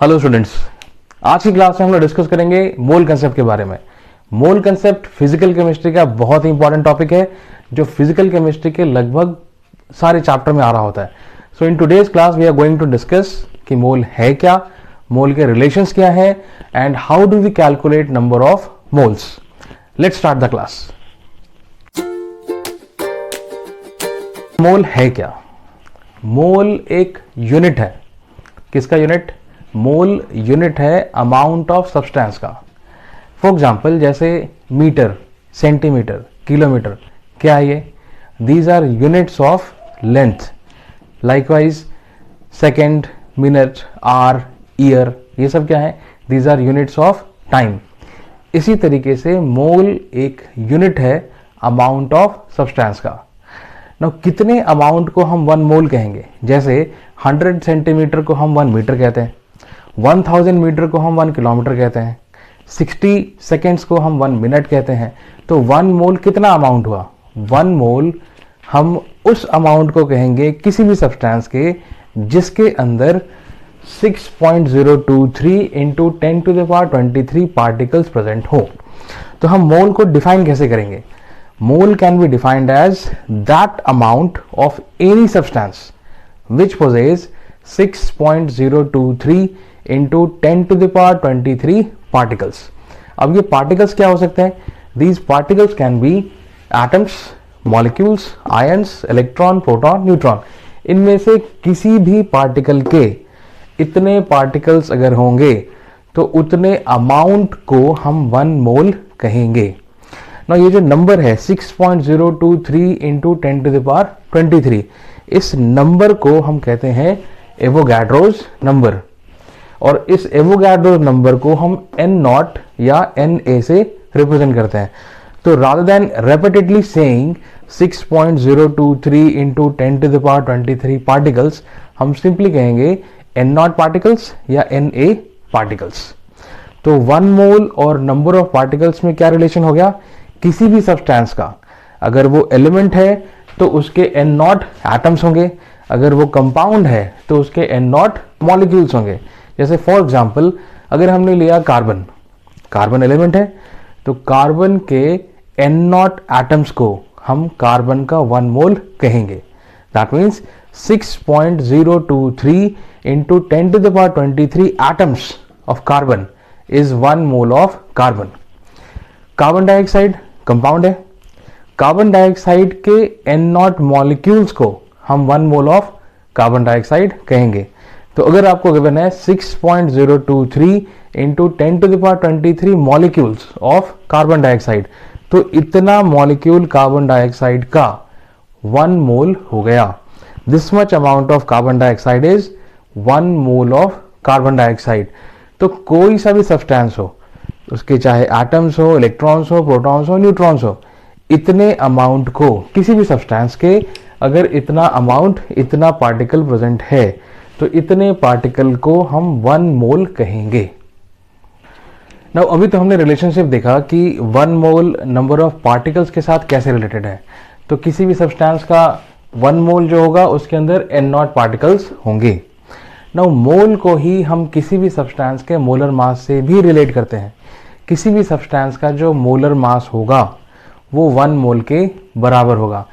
Hello students, आज की class में हम लोग डिस्कस करेंगे मोल कंसेप्ट के बारे में। मोल कंसेप्ट फिजिकल केमिस्ट्री का बहुत ही इंपॉर्टेंट टॉपिक है जो फिजिकल केमिस्ट्री के लगभग सारे चैप्टर में आ रहा होता है। So in today's class we are going to discuss कि मोल है क्या, मोल के रिलेशंस क्या है and how do we calculate number of moles. Let's start the class. Mole है क्या? मोल एक यूनिट है। किसका यूनिट? मोल यूनिट है अमाउंट ऑफ सब्सटेंस का। फॉर एग्जाम्पल जैसे मीटर, सेंटीमीटर, किलोमीटर, क्या है ये? These are units of length. Likewise second, minute, hour, year, ये सब क्या है? These are units of time. इसी तरीके से मोल एक यूनिट है अमाउंट ऑफ सब्सटेंस का। ना कितने अमाउंट को हम 1 मोल कहेंगे? जैसे 100 सेंटीमीटर को हम 1 मीटर कहते हैं, 1000 मीटर को हम 1 किलोमीटर कहते हैं, 60 सेकेंड्स को हम 1 मिनट कहते हैं। तो 1 मोल कितना अमाउंट हुआ? 1 मोल हम उस अमाउंट को कहेंगे किसी भी सब्सटेंस के जिसके अंदर 6.023 इंटू 10⁻23 पार्टिकल्स प्रेजेंट हो। तो हम मोल को डिफाइन कैसे करेंगे? Mole can be defined as that amount of any substance which possess 6.023 into 10⁻23 particles। अब ये पार्टिकल्स क्या हो सकते हैं? These particles can be atoms, molecules, ions, electron, proton, neutron। इनमें से किसी भी पार्टिकल के इतने पार्टिकल्स अगर होंगे तो उतने अमाउंट को हम 1 मोल कहेंगे ना। ये जो नंबर है 6.023 इंटू 10⁻23, इस नंबर को हम कहते हैं एवोगाड्रोज नंबर, और इस एवोगाड्रोज नंबर को हम n0 या Na से रिप्रेजेंट करते हैं। तो rather than repeatedly saying 6.023 into 10⁻23 particles, हम सिंपली कहेंगे n0 पार्टिकल्स या Na पार्टिकल्स। तो 1 मोल और नंबर ऑफ पार्टिकल्स में क्या रिलेशन हो गया? किसी भी सब्सटेंस का अगर वो एलिमेंट है तो उसके n0 एटम्स होंगे, अगर वो कंपाउंड है तो उसके n0 मॉलिक्यूल्स होंगे। जैसे फॉर एग्जांपल अगर हमने लिया कार्बन, कार्बन एलिमेंट है तो कार्बन के n0 एटम्स को हम कार्बन का 1 मोल कहेंगे। That means 6.023 into 10⁻23 atoms of carbon is 1 mole of carbon. Carbon dioxide compound है, कार्बन डाइऑक्साइड के n0 मॉलिक्यूल्स को हम 1 मोल ऑफ कार्बन डाइऑक्साइड कहेंगे। तो अगर आपको गिवन है 6.023 into 10⁻23 molecules of carbon dioxide, तो इतना मॉलिक्यूल कार्बन डाइऑक्साइड का 1 मोल हो गया। This much amount of carbon dioxide is 1 mole of carbon dioxide. तो कोई सा भी सब्सटेंस हो, उसके चाहे एटम्स हो, इलेक्ट्रॉन्स हो, प्रोटॉन्स हो, न्यूट्रॉन्स हो, इतने अमाउंट को किसी भी सब्सटेंस के अगर इतना अमाउंट, इतना पार्टिकल प्रेजेंट है तो इतने पार्टिकल को हम 1 मोल कहेंगे। नाउ अभी तो हमने रिलेशनशिप देखा कि 1 मोल नंबर ऑफ पार्टिकल्स के साथ कैसे रिलेटेड है। तो किसी भी सब्सटेंस का 1 मोल जो होगा उसके अंदर n0 पार्टिकल्स होंगे। नाउ मोल को ही हम किसी भी सब्सटेंस के मोलर मास से भी रिलेट करते हैं। किसी भी सब्सटेंस का जो मोलर मास होगा वो 1 मोल के बराबर होगा।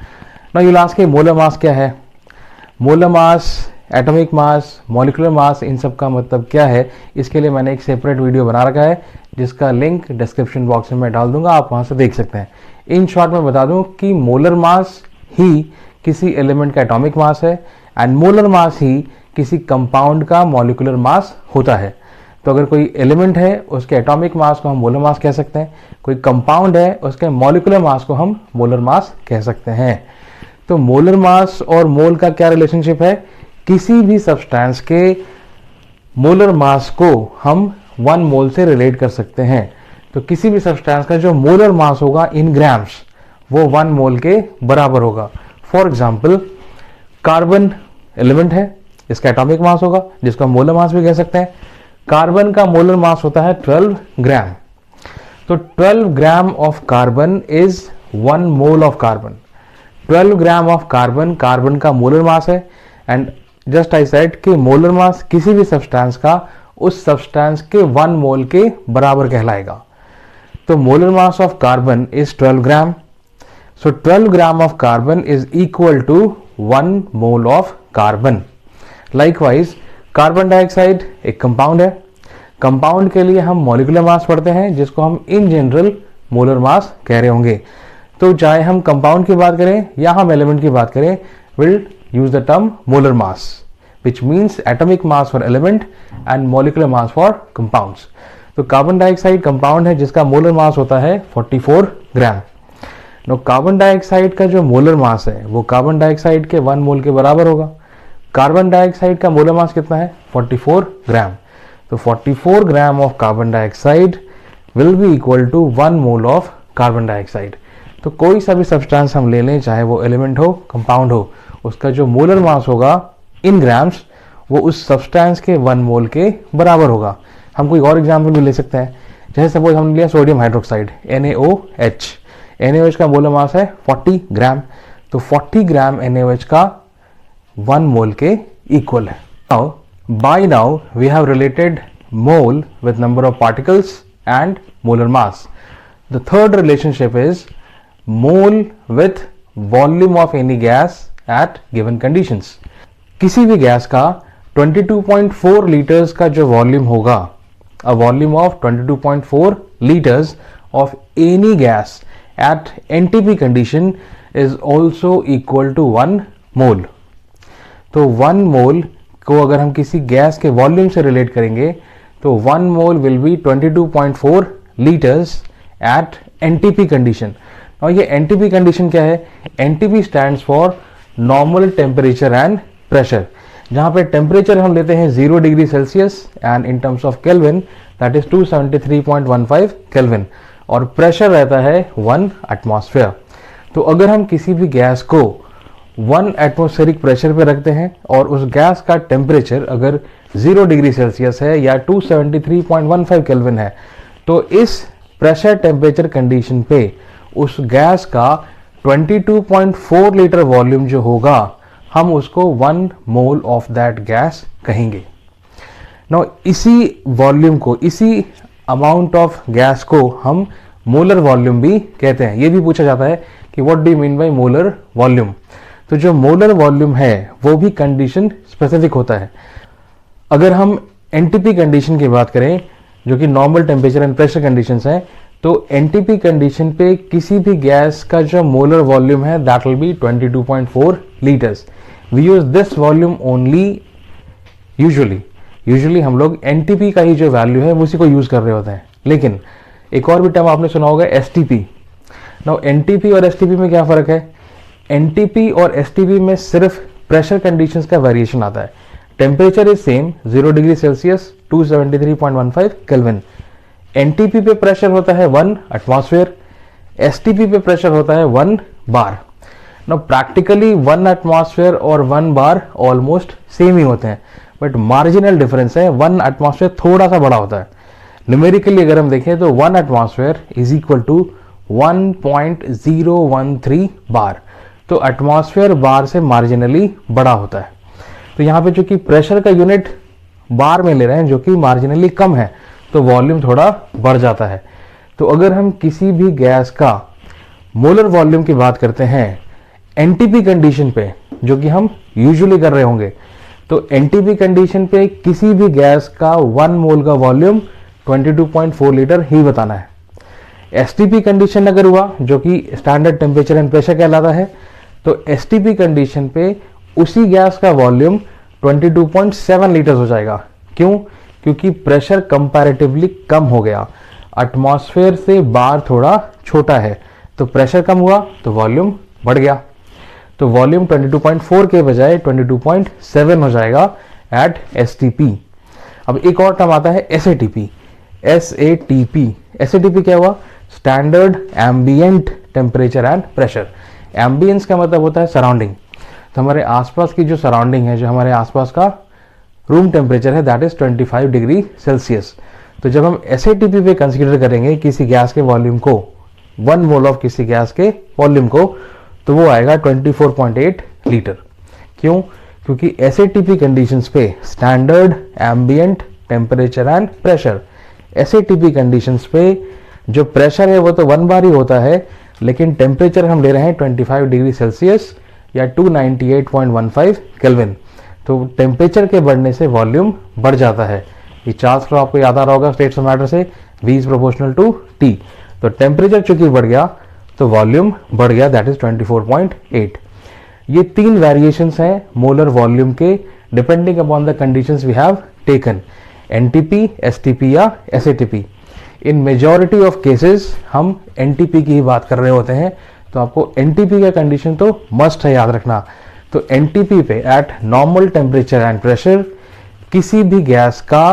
ना यू लास्ट के मोलर मास क्या है? Molar mass, atomic mass, molecular mass, इन सब का मतलब क्या है, इसके लिए मैंने एक सेपरेट वीडियो बना रखा है जिसका लिंक डिस्क्रिप्शन बॉक्स में मैं डाल दूंगा, आप वहां से देख सकते हैं। इन शॉर्ट में बता दूं कि मोलर मास ही किसी एलिमेंट का एटॉमिक मास है एंड मोलर मास ही किसी कंपाउंड का मॉलिक्यूलर मास होता है। तो अगर कोई एलिमेंट है उसके एटॉमिक मास को हम मोलर मास कह सकते हैं, कोई कंपाउंड है उसके मॉलिक्यूलर मास को हम मोलर मास कह सकते हैं। तो मोलर मास और मोल का क्या रिलेशनशिप है? किसी भी सब्सटेंस के मोलर मास को हम 1 मोल से रिलेट कर सकते हैं। तो किसी भी सब्सटेंस का जो मोलर मास होगा इन ग्राम्स वो 1 मोल के बराबर होगा। फॉर एग्जाम्पल कार्बन एलिमेंट है, इसका एटॉमिक मास होगा जिसको हम मोलर मास भी कह सकते हैं। कार्बन का मोलर मास होता है 12 ग्राम। तो 12 gram of carbon is 1 mole of carbon. 12 gram of carbon carbon का मोलर मास है एंड जस्ट आई सेड कि मोलर मास किसी भी सब्सटेंस का उस सब्सटेंस के 1 मोल के बराबर कहलाएगा। तो molar mass of carbon is 12 gram. So 12 gram of carbon is equal to 1 mole of carbon. Likewise carbon dioxide एक कंपाउंड है। कंपाउंड के लिए हम मॉलिक्यूलर मास पढ़ते हैं, जिसको हम इन जनरल मोलर मास कह रहे होंगे। तो चाहे हम कंपाउंड की बात करें या हम एलिमेंट की बात करें, will use the term molar mass, which means atomic mass for element and molecular mass for compounds. तो कार्बन डाइऑक्साइड कंपाउंड है जिसका मोलर मास होता है 44 ग्राम। नो कार्बन डाइऑक्साइड का जो मोलर मास है वो कार्बन डाइऑक्साइड के 1 मोल के बराबर होगा। कार्बन डाइऑक्साइड का मोलर मास कितना है? 44 ग्राम। तो 44 gram of carbon dioxide will be equal to 1 mole of carbon dioxide. तो कोई सा भी सब्सटेंस हम ले लें, चाहे वो एलिमेंट हो, कंपाउंड हो, उसका जो मोलर मास होगा इन ग्राम्स वो उस सब्सटेंस के 1 मोल के बराबर होगा। हम कोई और एग्जाम्पल भी ले सकते हैं, जैसे सपोज हमने लिया सोडियम हाइड्रोक्साइड NaOH। NaOH का मोलर मास है 40 ग्राम। तो 40 ग्राम NaOH का 1 मोल के इक्वल है। Now by now we have related mole with number of particles and molar mass. The third relationship is mole with volume of any gas at given conditions. किसी भी gas का 22.4 litres का जो volume होगा, a volume of 22.4 litres of any gas at NTP condition is also equal to 1 mole. तो 1 मोल को अगर हम किसी गैस के वॉल्यूम से रिलेट करेंगे तो 1 mole will be 22.4 litres at NTP condition. और ये एनटीपी कंडीशन क्या है? NTP stands for normal temperature and pressure, जहां पे टेम्परेचर हम लेते हैं 0 degree Celsius and in terms of Kelvin that is 273.15 Kelvin, और प्रेशर रहता है 1 एटमॉस्फेयर। तो अगर हम किसी भी गैस को 1 एटमॉस्फेरिक प्रेशर पे रखते हैं और उस गैस का टेम्परेचर अगर 0 डिग्री सेल्सियस है या 273.15 केल्विन है, तो इस प्रेशर टेम्परेचर कंडीशन पे उस गैस का 22.4 लीटर वॉल्यूम जो होगा, हम उसको 1 मोल ऑफ दैट गैस कहेंगे। नाउ इसी वॉल्यूम को, इसी अमाउंट ऑफ गैस को हम मोलर वॉल्यूम भी कहते हैं। ये भी पूछा जाता है कि what do you mean by molar volume. तो जो मोलर वॉल्यूम है वो भी कंडीशन स्पेसिफिक होता है। अगर हम एनटीपी कंडीशन की बात करें, जो कि normal temperature and pressure conditions हैं, तो एनटीपी कंडीशन पे किसी भी गैस का जो मोलर वॉल्यूम है that will be 22.4 litres. We use this volume only usually हम लोग एनटीपी का ही जो वैल्यू है उसी को यूज कर रहे होते हैं। लेकिन एक और भी टर्म आपने सुना होगा, एसटीपी। नाउ एनटीपी और एसटीपी में क्या फर्क है? एनटीपी और एसटीपी में सिर्फ प्रेशर कंडीशंस का वेरिएशन आता है। Temperature is same 0 degree Celsius 273.15 kelvin. NTP पे प्रेशर होता है 1 एटमॉस्फेयर, एसटीपी पे प्रेशर होता है 1 बार। नाउ प्रैक्टिकली 1 एटमॉस्फेयर और 1 बार ऑलमोस्ट सेम ही होते हैं, बट मार्जिनल डिफरेंस है। 1 एटमॉस्फेयर थोड़ा सा बड़ा होता है। न्यूमेरिकली अगर हम देखें तो 1 एटमॉस्फेयर इज इक्वल टू 1.013 बार। तो एटमॉस्फेयर बार से मार्जिनली बड़ा होता है। तो यहाँ पे जो कि प्रेशर का यूनिट बार में ले रहे हैं, जो कि मार्जिनली कम है, तो वॉल्यूम थोड़ा बढ़ जाता है। तो अगर हम किसी भी गैस का मोलर वॉल्यूम की बात करते हैं एनटीपी कंडीशन पे, जो कि हम यूजुअली कर रहे होंगे, तो एनटीपी कंडीशन पे किसी भी गैस का 1 मोल का वॉल्यूम 22.4 लीटर ही बताना है। एसटीपी कंडीशन अगर हुआ, जो कि स्टैंडर्ड टेम्परेचर एंड प्रेशर कहलाता है, तो एसटीपी कंडीशन पे उसी गैस का वॉल्यूम 22.7 लीटर हो जाएगा। क्यों? क्योंकि प्रेशर कंपैरेटिवली कम हो गया, एटमॉस्फेयर से बार थोड़ा छोटा है, तो प्रेशर कम हुआ तो वॉल्यूम बढ़ गया। तो वॉल्यूम 22.4 के बजाय 22.7 हो जाएगा एट एसटीपी। अब एक और टर्म आता है एसएटीपी। एसएटीपी क्या हुआ? Standard ambient temperature and pressure. Ambience का मतलब होता है सराउंडिंग। तो हमारे आसपास की जो सराउंडिंग है, जो हमारे आसपास का रूम टेम्परेचर है, दैट इज 25 डिग्री सेल्सियस। तो जब हम एसएटीपी पे कंसीडर करेंगे किसी गैस के वॉल्यूम को, 1 मोल ऑफ किसी गैस के वॉल्यूम को, तो वो आएगा 24.8 लीटर। क्यों? क्योंकि एसएटीपी कंडीशंस पे standard ambient temperature and pressure. SATP conditions पे जो प्रेशर है वो तो 1 बार ही होता है, लेकिन टेम्परेचर हम ले रहे हैं 25 डिग्री सेल्सियस या 298.15 केल्विन। तो टेम्परेचर के बढ़ने से वॉल्यूम बढ़ जाता है। ये चार्ल्स लॉ आपको याद आ रहा होगा स्टेट्स ऑफ मैटर से, V is proportional to T। तो टेम्परेचर चूंकि बढ़ गया तो वॉल्यूम बढ़ गया, दैट इज 24.8। ये 3 वेरिएशंस हैं मोलर वॉल्यूम के, depending upon the conditions we have taken, NTP, STP या SATP. In majority of cases हम एनटीपी की ही बात कर रहे होते हैं, तो आपको एनटीपी का कंडीशन तो मस्ट है याद रखना। तो एनटीपी पे eight normal temperature and pressure किसी भी गैस का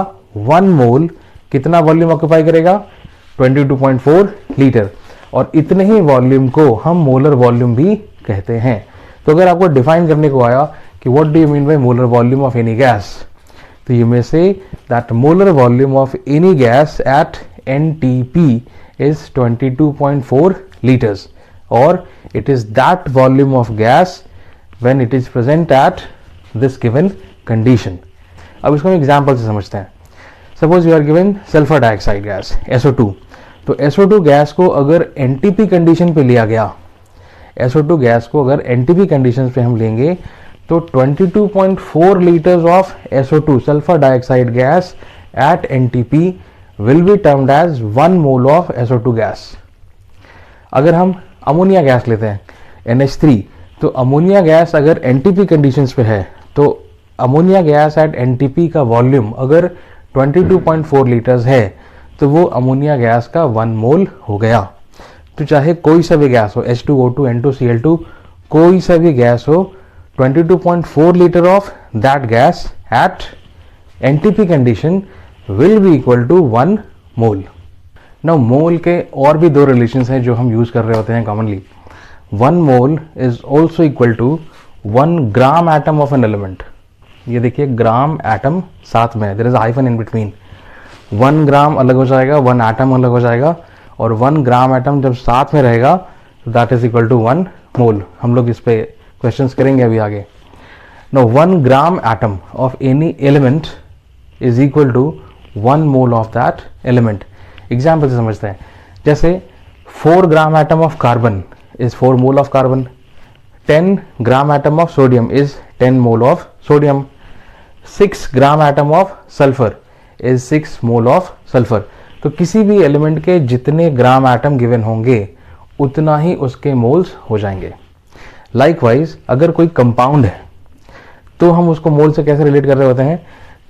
1 मोल कितना वॉल्यूम ऑक्यूपाई करेगा, 22.4 लीटर। और इतने ही वॉल्यूम को हम मोलर वॉल्यूम भी कहते हैं। तो अगर आपको डिफाइन करने को आया कि what do you mean by molar volume of any gas, तो you may say that molar volume of any gas at NTP is 22.4 liters, or it is that volume of gas when it is present at this given condition. अब इसको हम example से समझते हैं। Suppose you are given sulphur dioxide gas SO2। तो SO2 gas को अगर NTP condition पे लिया गया, SO2 गैस को अगर NTP कंडीशन पे हम लेंगे तो 22.4 litres of SO2 sulphur dioxide gas at NTP will be termed as 1 mole of SO2 gas. अगर हम अमोनिया गैस लेते हैं NH3, तो अमोनिया गैस अगर NTP कंडीशंस पे है तो अमोनिया गैस एट NTP का वॉल्यूम अगर 22.4 लीटर्स है तो वो अमोनिया गैस का 1 मोल हो गया। तो चाहे कोई सा भी गैस हो, H2O2, N2, Cl2, कोई सा भी गैस हो, 22.4 litre of that gas at NTP condition will be equal to 1 mole। Now मोल के और भी 2 रिलेशंस हैं जो हम यूज कर रहे होते हैं commonly. 1 mole is also equal to 1 gram atom of an element. ये देखिए ग्राम एटम साथ में है, there is hyphen in between. 1 gram अलग हो जाएगा, 1 एटम अलग हो जाएगा, और 1 ग्राम एटम जब साथ में रहेगा तो दैट इज इक्वल टू 1 मोल। हम लोग इस पे क्वेश्चंस करेंगे अभी आगे। Now 1 gram atom of any element is equal to 1 mole of that element. Example से समझते हैं, जैसे 4 gram atom of carbon is 4 mole of carbon, 10 gram atom of sodium is 10 mole of sodium, 6 gram atom of sulphur is 6 mole of sulphur. तो किसी भी element के जितने gram atom given होंगे उतना ही उसके मोल्स हो जाएंगे। लाइकवाइज अगर कोई कंपाउंड है तो हम उसको मोल से कैसे रिलेट कर रहे होते हैं,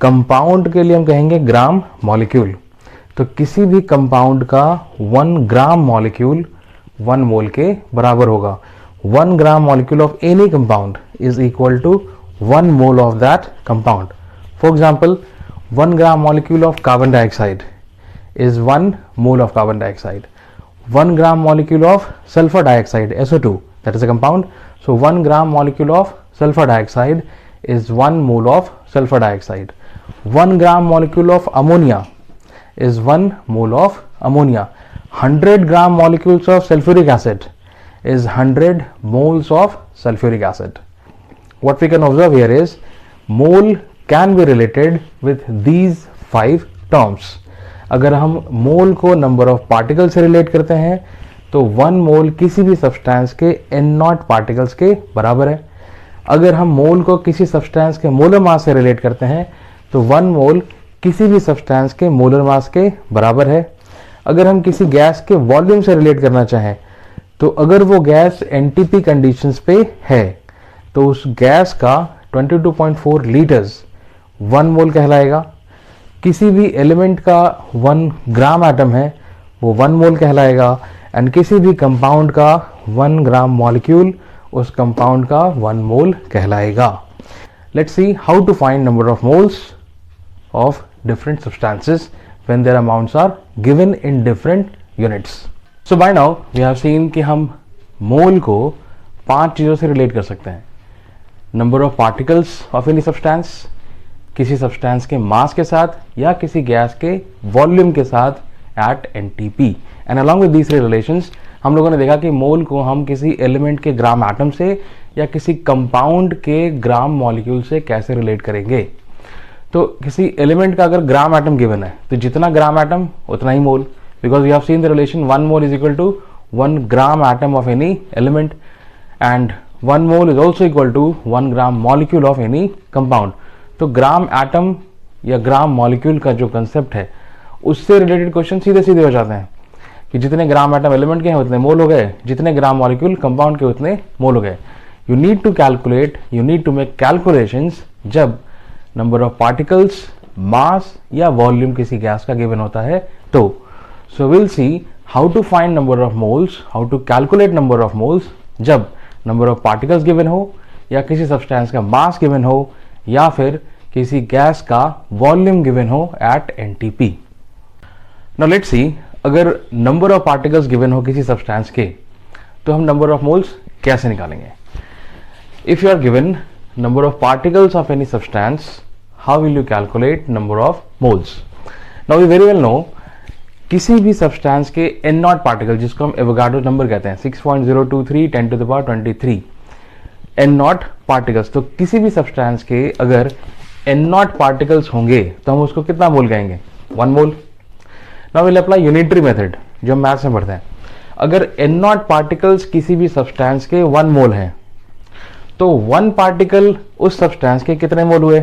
कंपाउंड के लिए हम कहेंगे ग्राम मॉलिक्यूल। तो किसी भी कंपाउंड का 1 ग्राम मॉलिक्यूल 1 मोल के बराबर होगा। 1 gram molecule of any compound is equal to 1 mole of that compound. For example 1 gram molecule of carbon dioxide is 1 mole of carbon dioxide. 1 gram molecule of sulfur dioxide SO2, that is a compound. So 1 gram molecule of sulfur dioxide is 1 mole of sulfur dioxide. 1 gram molecule of ammonia is 1 mole of ammonia. 100 gram molecules of sulfuric acid is 100 moles of sulfuric acid. What we can observe here is mole can be related with these 5 terms. अगर हम मोल को number of particle से relate करते हैं तो 1 मोल किसी भी substance के n0 पार्टिकल्स के बराबर है। अगर हम मोल को किसी सब्सटेंस के मोलर मास से रिलेट करते हैं तो 1 मोल किसी भी सब्सटेंस के मोलर मास के बराबर है। अगर हम किसी गैस के वॉल्यूम से रिलेट करना चाहें तो अगर वो गैस एनटीपी कंडीशंस पे है तो उस गैस का 22.4 लीटर्स 1 मोल कहलाएगा। किसी भी एलिमेंट का 1 ग्राम एटम है वो 1 मोल कहलाएगा, एंड किसी भी कंपाउंड का 1 ग्राम मॉलिक्यूल उस कंपाउंड का 1 मोल कहलाएगा। Let's see how to find number of moles of different substances when their amounts are given in different units. So by now we have seen कि हम मोल को 5 चीज़ों से रिलेट कर सकते हैं। Number of particles of any substance, किसी substance के मास के साथ या किसी गैस के वॉल्यूम के साथ at NTP, and along with these relations हम लोगों ने देखा कि मोल को हम किसी एलिमेंट के ग्राम एटम से या किसी कंपाउंड के ग्राम मॉलिक्यूल से कैसे रिलेट करेंगे। तो किसी एलिमेंट का अगर ग्राम एटम गिवन है तो जितना ग्राम एटम उतना ही mole, because you have seen the relation 1 mole is equal to 1 gram atom of any element and 1 mole is also equal to 1 gram molecule of any compound. तो gram atom या gram molecule का जो concept है उससे related question सीधे सीधे हो जाते हैं कि जितने ग्राम एटम एलिमेंट के हैं उतने मोल हो गए, जितने ग्राम मॉलिक्यूल कंपाउंड के उतने मोल हो गए। You need to calculate, you need to make calculations जब नंबर ऑफ पार्टिकल्स, मास या वॉल्यूम किसी गैस का गिवन होता है तो। So will see how to find number of moles, how to calculate number of moles जब number of particles given हो या किसी सब्सटेंस का मास गिवन हो या फिर किसी गैस का वॉल्यूम गिवन हो एट एनटीपी। नाउ लेट्स सी, अगर नंबर ऑफ पार्टिकल्स गिवन हो किसी सब्सटेंस के तो हम नंबर ऑफ मोल्स कैसे निकालेंगे। If you are given number of particles of any substance, how will you calculate number of moles? Now we very well know किसी भी सब्सटेंस के n नॉट पार्टिकल, जिसको हम एवोगाड्रो नंबर कहते हैं 6.023 10 to the power 23 n not particles, तो किसी भी सब्सटेंस के अगर n नॉट पार्टिकल्स होंगे तो हम उसको कितना मोल कहेंगे, 1 mole. Now will apply unitary method जो हम मैथ्स में पढ़ते हैं। अगर n नॉट पार्टिकल्स किसी भी सब्सटेंस के 1 मोल हैं तो 1 पार्टिकल उस सब्सटेंस के कितने मोल हुए,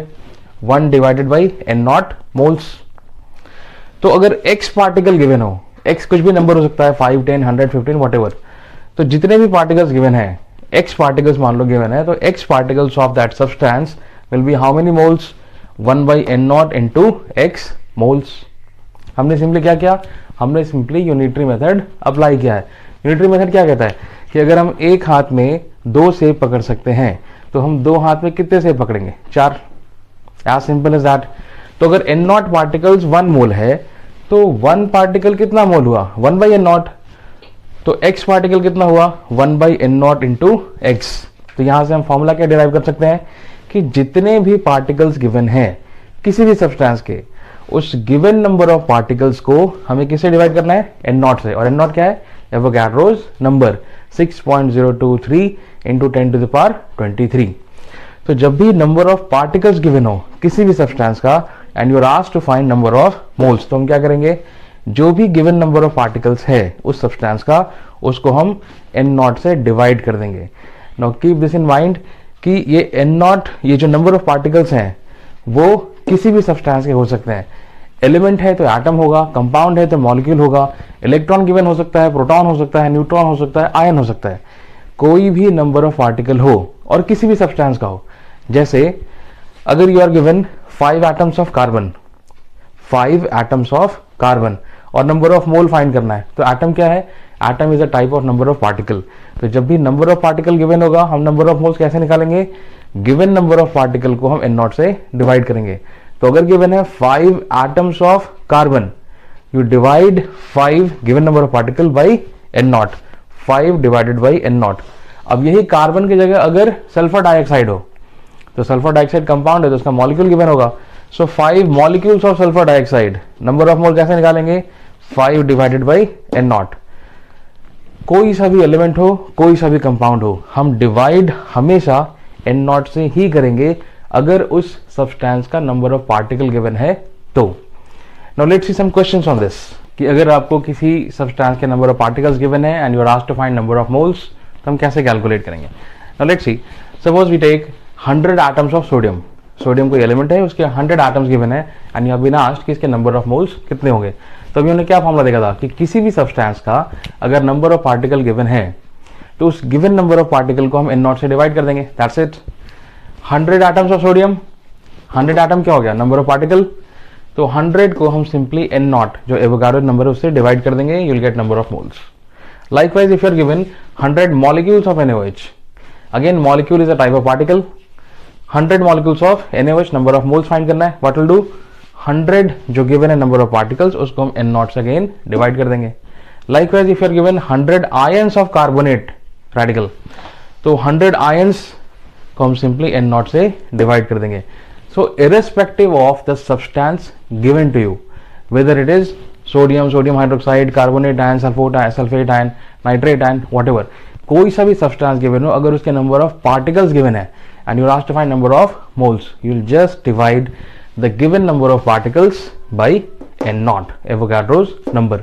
1 divided by n not moles. तो अगर x पार्टिकल गिवन हो, x कुछ भी नंबर हो सकता है 5 10 100 15 व्हाटएवर, तो जितने भी पार्टिकल्स गिवन है, x पार्टिकल्स मान लो गिवन है, तो x particles of that substance will be how many moles, 1 by n not into x moles. हमने सिंपली क्या किया, हमने सिंपली यूनिटरी मेथड अप्लाई किया है। यूनिटरी मेथड क्या कहता है कि अगर हम एक हाथ में 2 सेब पकड़ सकते हैं तो हम 2 हाथ में कितने सेब पकड़ेंगे, 4। As simple as that. तो अगर n नॉट पार्टिकल्स 1 मोल है तो 1 पार्टिकल कितना मोल हुआ, 1 बाई n नॉट। तो x पार्टिकल कितना हुआ, 1 by n not into x। तो यहां से हम फॉर्मूला क्या डिराइव कर सकते हैं कि जितने भी पार्टिकल्स गिवन हैं किसी भी सब्सटेंस के, उस गिवन नंबर ऑफ पार्टिकल्स को हमें किससे डिवाइड करना है, n नॉट से। और n नॉट क्या है, Avogadro's number 6.023 into 10 to the power 23। तो जब भी नंबर ऑफ पार्टिकल्स गिवन हो किसी भी सब्सटेंस का and you are asked to find number of moles, तो हम क्या करेंगे, जो भी गिवन नंबर ऑफ पार्टिकल्स है उस सब्सटेंस का उसको हम n नॉट से डिवाइड कर देंगे। Now keep this in mind कि ये n नॉट, ये जो नंबर ऑफ पार्टिकल्स हैं वो किसी भी सब्सटेंस के हो सकते हैं। एलिमेंट है तो एटम होगा, कंपाउंड है तो मॉलिक्यूल होगा, इलेक्ट्रॉन गिवन हो सकता है, प्रोटॉन हो सकता है, न्यूट्रॉन हो सकता है, आयन हो सकता है। कोई भी नंबर ऑफ पार्टिकल हो और किसी भी सब्सटेंस का हो। जैसे अगर you are given 5 atoms of carbon, 5 atoms of carbon और नंबर ऑफ मोल फाइंड करना है, तो एटम क्या है, atom is a type of number of particle. तो जब भी नंबर ऑफ पार्टिकल गिवन होगा हम नंबर ऑफ मोल्स कैसे निकालेंगे, गिवन नंबर ऑफ पार्टिकल को हम n नॉट से डिवाइड करेंगे। तो अगर गिवन है 5 atoms of carbon, you divide 5 given number of particle by n not, 5 divided by n not. अब यही कार्बन की जगह अगर सल्फर डाइऑक्साइड हो, तो सल्फर डाइऑक्साइड कंपाउंड है तो उसका मॉलिक्यूल गिवन होगा, सो 5 molecules of sulphur dioxide, number of मोल कैसे निकालेंगे, 5 डिवाइडेड बाई n नॉट। कोई सा भी एलिमेंट हो, कोई सा भी कंपाउंड हो, हम डिवाइड हमेशा n नॉट से ही करेंगे अगर उस सब्सटेंस का नंबर ऑफ पार्टिकल गिवन है तो। Now let's see some questions on this, कि अगर आपको किसी सब्सटेंस के नंबर ऑफ पार्टिकल्स गिवन है and you are asked to find number of moles, तो हम कैसे कैलकुलेट करेंगे। Now let's see, suppose we take 100 atoms of sodium. Sodium कोई एलिमेंट है, उसके 100 एटम्स गिवन है and you have been asked कि इसके नंबर ऑफ मोल्स कितने होंगे। तो अभी हमने क्या फॉर्मूला देखा था कि किसी भी सब्सटेंस का अगर नंबर ऑफ पार्टिकल गिवन है तो उस गिवन नंबर ऑफ पार्टिकल को हम n नॉट से डिवाइड कर देंगे, that's it. 100 atoms of sodium, 100 atom क्या हो गया, नंबर ऑफ पार्टिकल, तो 100 को हम सिंपली n नॉट जो एवोगाड्रो नंबर है उससे डिवाइड कर देंगे, you will get number of moles. Likewise if you are given 100 molecules of NaOH, again molecule is a type of particle, 100 molecules of NaOH, number of moles find करना है, what will do, 100 जो given है number of particles उसको हम n naught से again divide कर देंगे। Likewise if you are given 100 ions of carbonate radical, तो 100 आयंस को हम सिंपली n नॉट से डिवाइड कर देंगे। So irrespective of the substance given to you, whether it is sodium, sodium hydroxide, carbonate ion, sulphate ion, nitrate ion, whatever, कोई सा भी substance given हो, अगर उसके नंबर ऑफ पार्टिकल्स गिवन है and you are asked to find number of moles, you will just divide the given number of particles by n naught, Avogadro's number.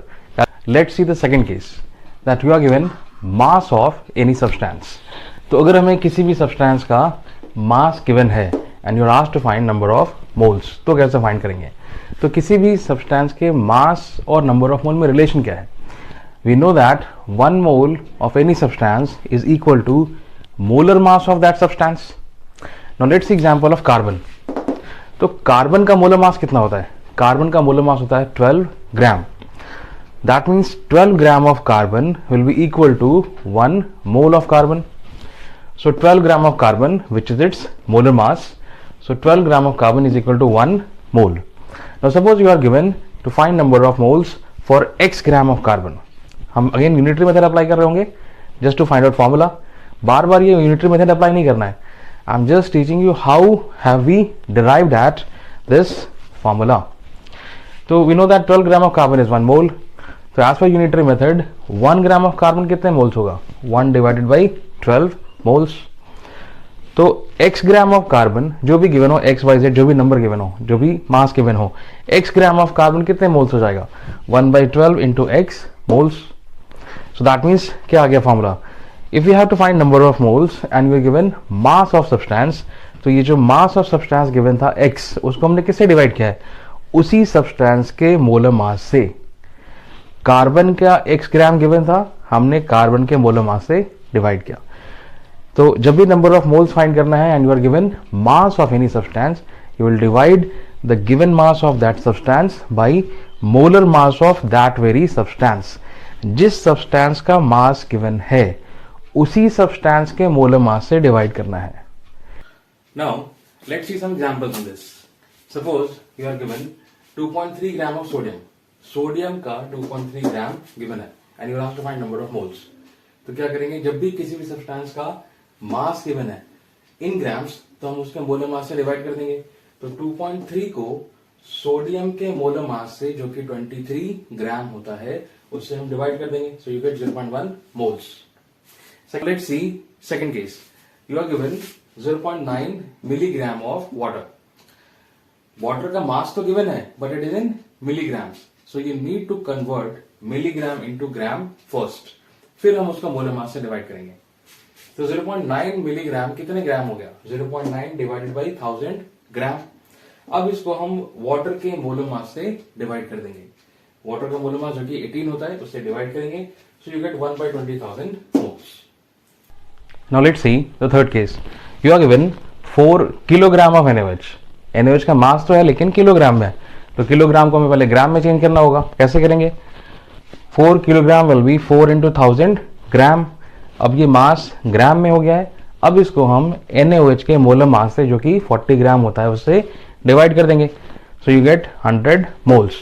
Let's see the second case that we are given mass of any substance. तो अगर हमें किसी भी substance का mass given है and you are asked to find number of moles, तो कैसे find करेंगे? तो किसी भी सब्सटेंस के मास और नंबर ऑफ मोल में रिलेशन क्या है? We know that 1 mole of any substance is equal to molar mass of that substance. Now let's see example of carbon. तो कार्बन का मोलर मास कितना होता है? कार्बन का मोलर मास होता है 12 gram. That means 12 gram of carbon will be equal to 1 mole of carbon. So 12 gram of carbon, which is its molar mass. So 12 gram of carbon is equal to 1 mole. Now suppose you are given to find number of moles for x gram of carbon. हम again unitary method apply कर रहे होंगे just to find out formula. बार बार ये unitary method apply नहीं करना है. I'm just teaching you how have we derived at this formula. So we know that 12 gram of carbon is 1 mole. So as per unitary method 1 gram of carbon कितने moles होगा? 1 divided by 12 moles. तो x gram of carbon जो भी given हो, x y z जो भी number given हो, जो भी मास गिवन हो, x ग्राम ऑफ कार्बन कितने मोल्स हो जाएगा? 1/12 into x moles. So that means क्या आ गया formula? If you have to find number of moles and you given mass of substance, तो ये जो मास ऑफ सब्सटेंस गिवन था x, उसको हमने किससे डिवाइड किया है? उसी सब्सटेंस के मोलर मास से. कार्बन का x ग्राम गिवन था, हमने कार्बन के मोलर मास से डिवाइड किया. तो जब भी नंबर ऑफ मोल्स फाइंड करना है and you are given mass of any substance, you will divide the given mass of that substance by molar mass of that very substance. जिस substance का mass given है उसी substance के molar मास से divide करना है. Now let's see some examples on this. Suppose you are given 2.3 gram of sodium. Sodium का 2.3 gram given है and you have to find number of moles. तो क्या करेंगे? जब भी किसी भी सब्सटेंस का मास गिवन है इन ग्राम्स, तो हम उसके मोलर मास से डिवाइड कर देंगे. तो 2.3 को सोडियम के मोलर मास से जो कि 23 ग्राम होता है उससे हम डिवाइड कर देंगे. So you get 0.1 moles. Let's see second case. You are given 0.9 milligram of water. Water का मास तो गिवन है but it is in milligrams. So you need to convert milligram into gram first, फिर हम उसका molar mass से divide करेंगे. तो 0.9 milligram कितने ग्राम हो गया? 0.9 डिवाइडेड बाई 1000 ग्राम. अब इसको हम वाटर के मोलर मास से डिवाइड कर देंगे. वाटर का मोलर मास जो कि 18 होता है उससे डिवाइड करेंगे. So you get 1/20,000 moles. Now let's see the third case. You are given 4 kilogram of NaOH. NaOH का मास तो है लेकिन किलोग्राम में, तो किलोग्राम को हमें पहले ग्राम में चेंज करना होगा. कैसे करेंगे? 4 किलोग्राम विल बी 4 इंटू 1000 ग्राम. अब ये मास ग्राम में हो गया है. अब इसको हम NaOH के मोलर मास से जो कि 40 ग्राम होता है उससे डिवाइड कर देंगे. So you gate 100 moles.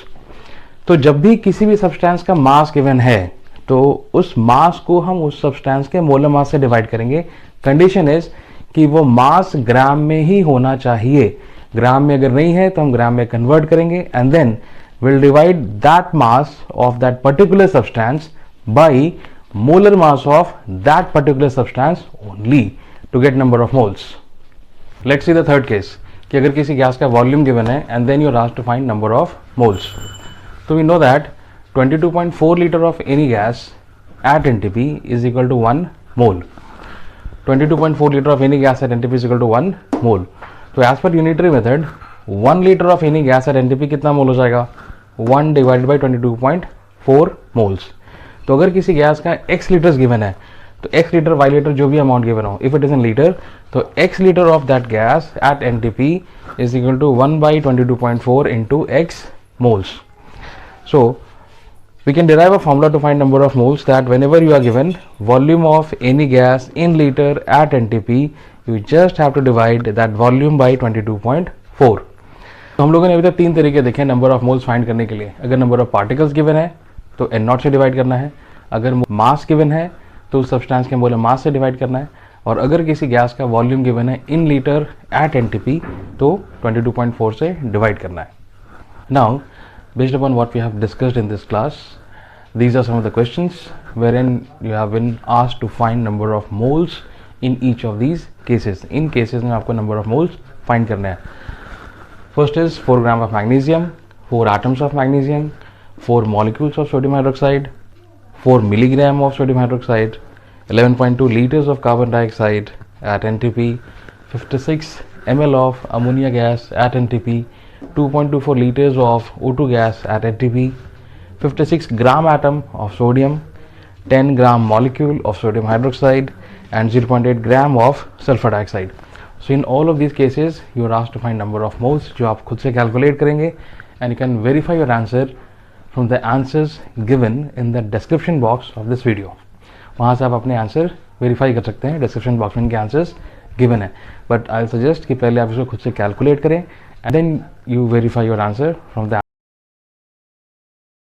तो जब भी किसी भी सब्सटेंस का मास गिवन है तो उस मास को हम उस सब्सटेंस के मोलर मास से डिवाइड करेंगे. कंडीशन इज कि वो मास ग्राम में ही होना चाहिए. ग्राम में अगर नहीं है तो हम ग्राम में कन्वर्ट करेंगे and then will divide that mass of that particular substance by molar mass of that particular substance only to get number of moles. Let's see the third case कि अगर किसी गैस का वॉल्यूम गिवन है and then you are asked to find number of moles. So we know that 22.4 liter of any gas at NTP is equal to 1 mole. 22.4 liter of any gas at NTP is equal to 1 mole. तो as per unitary method 1 liter of any gas at NTP कितना मोल हो जाएगा? 1 divided by 22.4 moles. तो अगर किसी gas का x litres given है तो x लीटर y लीटर जो भी अमाउंट गिवन हो, if it is in litre, तो x litre of that gas at NTP is equal to 1/22.4 into x moles. So we can derive a formula to find number of moles that whenever you are given volume of any gas in litre at NTP, you just have to divide that volume by 22.4. तो हम लोगों ने अभी तक 3 तरीके देखे number of moles find करने के लिए. अगर नंबर ऑफ पार्टिकल्स गिवन है तो n0 से डिवाइड करना है. अगर मास गिवन है तो उस सब्सटेंस के मोलर मास से डिवाइड करना है. और अगर किसी गैस का वॉल्यूम गिवन है इन लीटर एट NTP तो 22.4 से डिवाइड करना है. Now based upon what we have discussed in this class, these are some of the questions wherein you have been asked to find number of moles in each of these cases. In cases में आपको number of moles find करना है. First is 4 gram of magnesium, 4 atoms of magnesium, 4 molecules of sodium hydroxide, 4 milligram of sodium hydroxide, 11.2 liters of carbon dioxide at NTP, 56 ml of ammonia gas at NTP, 2.24 liters of O2 gas at NTP, 56 gram atom of sodium, 10 gram molecule of sodium hydroxide and 0.8 gram of sulfur dioxide. So in all of these cases you are asked to find number of moles जो आप खुद से calculate करेंगे and you can verify your answer from the answers given in the description box of this video. वहाँ से आप अपने answer verify कर सकते हैं, डिस्क्रिप्शन बॉक्स में इनके आंसर्स गिवन है, बट आई सजेस्ट कि पहले आप इसको खुद से कैलकुलेट करें and then you verify your answer from the